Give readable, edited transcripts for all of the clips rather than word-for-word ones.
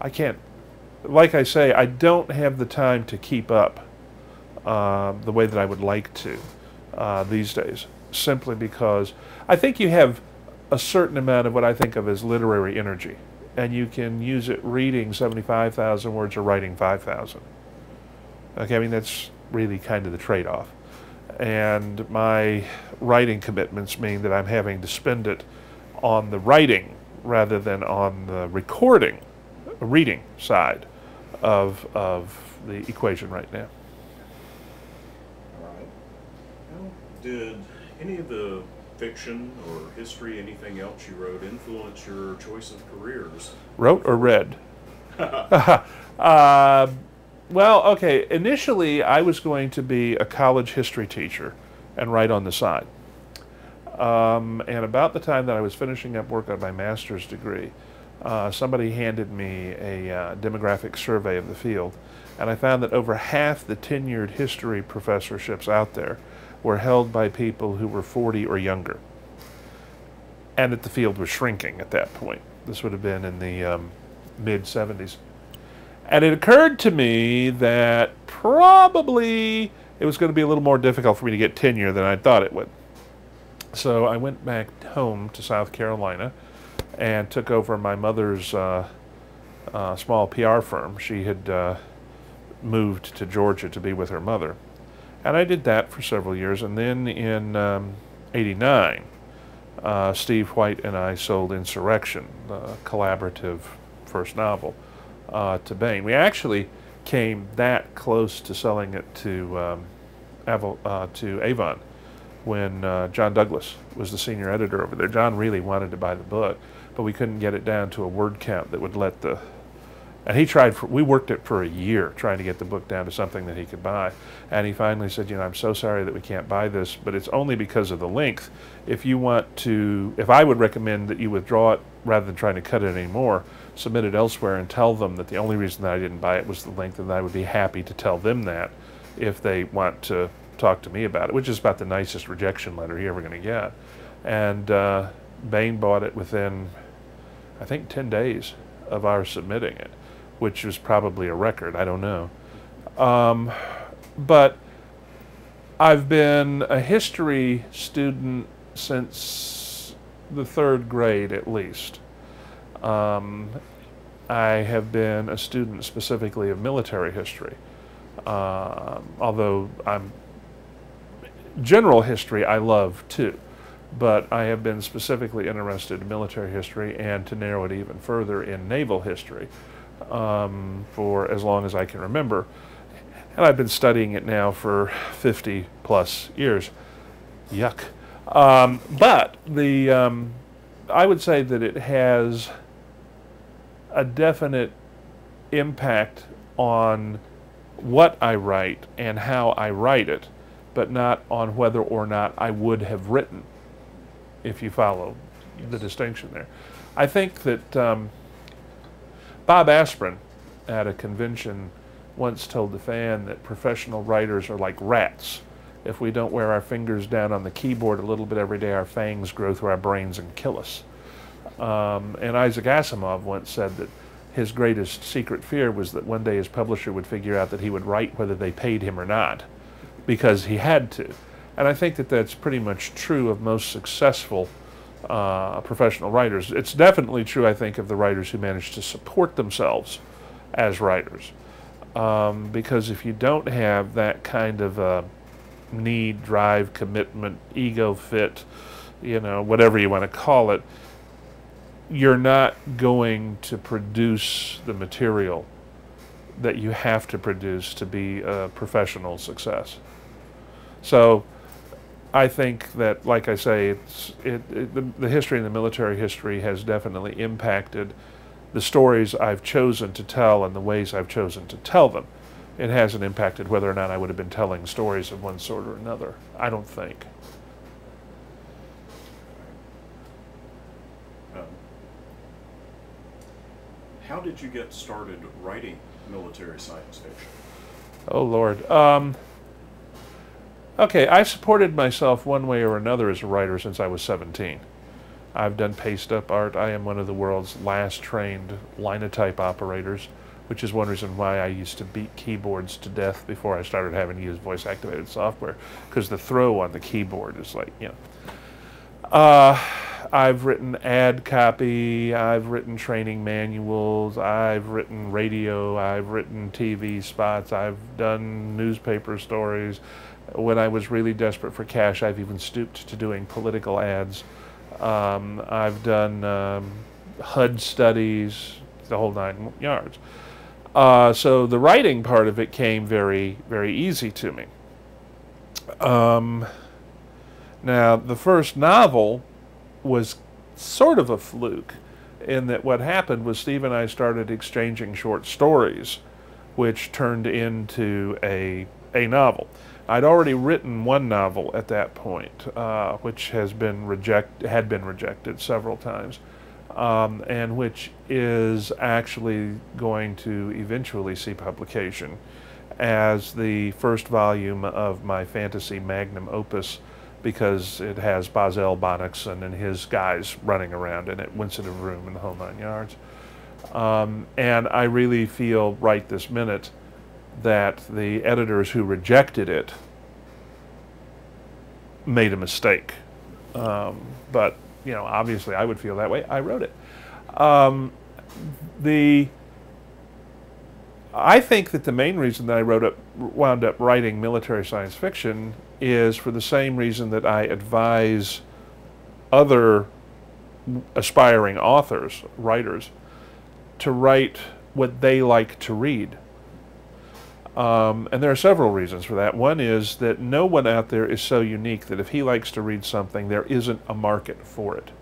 I can't, like I say, I don't have the time to keep up the way that I would like to these days, simply because I think you have a certain amount of what I think of as literary energy, and you can use it reading 75,000 words or writing 5,000. Okay, I mean, that's really kind of the trade-off. And my writing commitments mean that I'm having to spend it on the writing rather than on the reading side of the equation right now. All right. Well, did any of the fiction or history, anything else you wrote, influence your choice of careers? Wrote or read? uh, well, okay, initially I was going to be a college history teacher and write on the side. And about the time that I was finishing up work on my master's degree, somebody handed me a demographic survey of the field, and I found that over half the tenured history professorships out there were held by people who were 40 or younger, and that the field was shrinking at that point. This would have been in the mid-70s. And it occurred to me that probably it was going to be a little more difficult for me to get tenure than I thought it would. So I went back home to South Carolina and took over my mother's small PR firm. She had moved to Georgia to be with her mother. And I did that for several years. And then in '89, Steve White and I sold Insurrection, the collaborative first novel, to Bain. We actually came that close to selling it to Avon when John Douglas was the senior editor over there. John really wanted to buy the book, but we couldn't get it down to a word count that would let the... And he tried, we worked it for a year trying to get the book down to something that he could buy. And he finally said, you know, I'm so sorry that we can't buy this, but it's only because of the length. If you want to, if I would recommend that you withdraw it rather than trying to cut it anymore, submit it elsewhere and tell them that the only reason that I didn't buy it was the length, and I would be happy to tell them that if they want to talk to me about it, which is about the nicest rejection letter you're ever going to get. And Bain bought it within, I think, 10 days of our submitting it, which was probably a record, I don't know. But I've been a history student since the third grade at least. I have been a student specifically of military history. Although general history I love too, but I have been specifically interested in military history, and to narrow it even further, in naval history for as long as I can remember. And I've been studying it now for 50 plus years. Yuck. But I would say that it has a definite impact on what I write and how I write it, but not on whether or not I would have written, if you follow the distinction there. I think that Bob Aspirin at a convention once told the fan that professional writers are like rats. If we don't wear our fingers down on the keyboard a little bit every day, our fangs grow through our brains and kill us. And Isaac Asimov once said that his greatest secret fear was that one day his publisher would figure out that he would write whether they paid him or not, because he had to. And I think that that's pretty much true of most successful professional writers. It's definitely true, I think, of the writers who manage to support themselves as writers. Because if you don't have that kind of need, drive, commitment, ego fit, you know, whatever you want to call it, you're not going to produce the material that you have to produce to be a professional success. So I think that, like I say, the history and the military history has definitely impacted the stories I've chosen to tell and the ways I've chosen to tell them. It hasn't impacted whether or not I would have been telling stories of one sort or another, I don't think. How did you get started writing military science fiction? Oh, Lord. Okay, I supported myself one way or another as a writer since I was 17. I've done paste-up art. I am one of the world's last trained linotype operators, which is one reason why I used to beat keyboards to death before I started having to use voice-activated software, because the throw on the keyboard is like, you know. I've written ad copy, I've written training manuals, I've written radio, I've written TV spots, I've done newspaper stories. When I was really desperate for cash, I've even stooped to doing political ads. I've done HUD studies, the whole 9 yards. So the writing part of it came very, very easy to me. Now, the first novel was sort of a fluke, in that what happened was Steve and I started exchanging short stories, which turned into a novel. I'd already written one novel at that point, which had been rejected several times, and which is actually going to eventually see publication as the first volume of my fantasy magnum opus, because it has Bazel Bonnickson and his guys running around in it, Winston of Room and the whole 9 yards. And I really feel right this minute that the editors who rejected it made a mistake. But, you know, obviously I would feel that way. I wrote it. I think that the main reason that I wound up writing military science fiction is for the same reason that I advise other aspiring authors, writers, to write what they like to read. And there are several reasons for that. One is that no one out there is so unique that if he likes to read something, there isn't a market for it.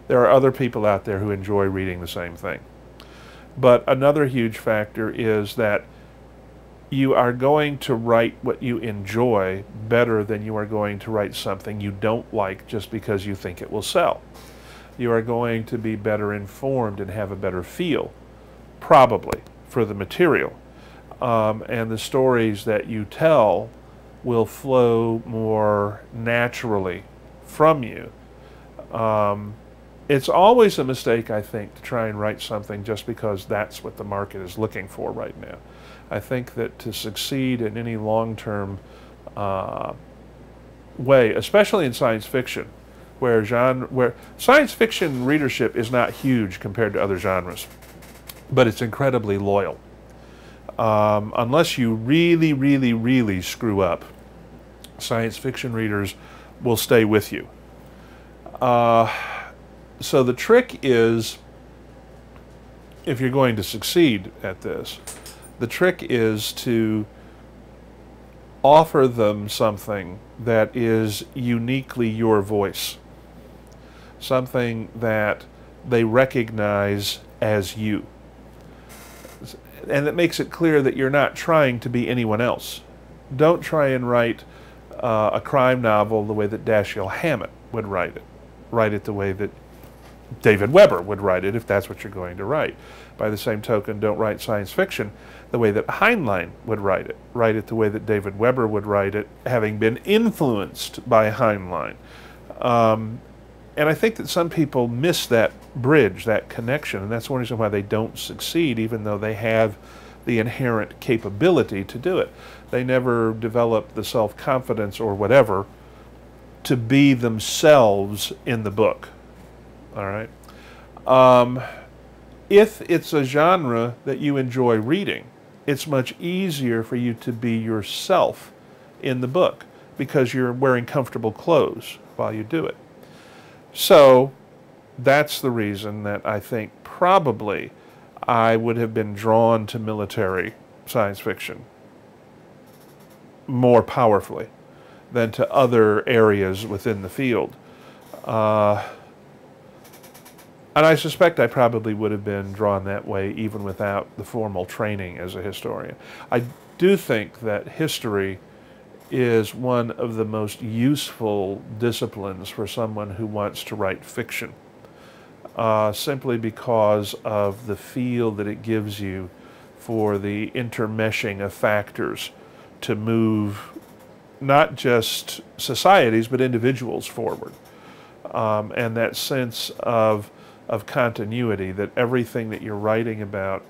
There are other people out there who enjoy reading the same thing. But another huge factor is that you are going to write what you enjoy better than you are going to write something you don't like just because you think it will sell. You are going to be better informed and have a better feel, probably, for the material. And the stories that you tell will flow more naturally from you. It's always a mistake, I think, to try and write something just because that's what the market is looking for right now. I think that to succeed in any long-term way, especially in science fiction, where science fiction readership is not huge compared to other genres, but it's incredibly loyal. Unless you really, really, really screw up, science fiction readers will stay with you. So the trick is, if you're going to succeed at this, the trick is to offer them something that is uniquely your voice, something that they recognize as you, and that makes it clear that you're not trying to be anyone else. Don't try and write a crime novel the way that Dashiell Hammett would write it. Write it the way that David Weber would write it, if that's what you're going to write. By the same token, don't write science fiction the way that Heinlein would write it. Write it the way that David Weber would write it, having been influenced by Heinlein. And I think that some people miss that bridge, that connection, and that's one reason why they don't succeed, even though they have the inherent capability to do it. They never develop the self-confidence or whatever to be themselves in the book. All right. If it's a genre that you enjoy reading, it's much easier for you to be yourself in the book because you're wearing comfortable clothes while you do it. So that's the reason that I think probably I would have been drawn to military science fiction more powerfully than to other areas within the field. And I suspect I probably would have been drawn that way even without the formal training as a historian. I do think that history is one of the most useful disciplines for someone who wants to write fiction, simply because of the feel that it gives you for the intermeshing of factors to move not just societies but individuals forward. and that sense of continuity, that everything that you're writing about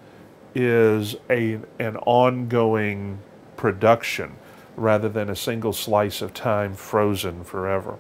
is an ongoing production rather than a single slice of time frozen forever.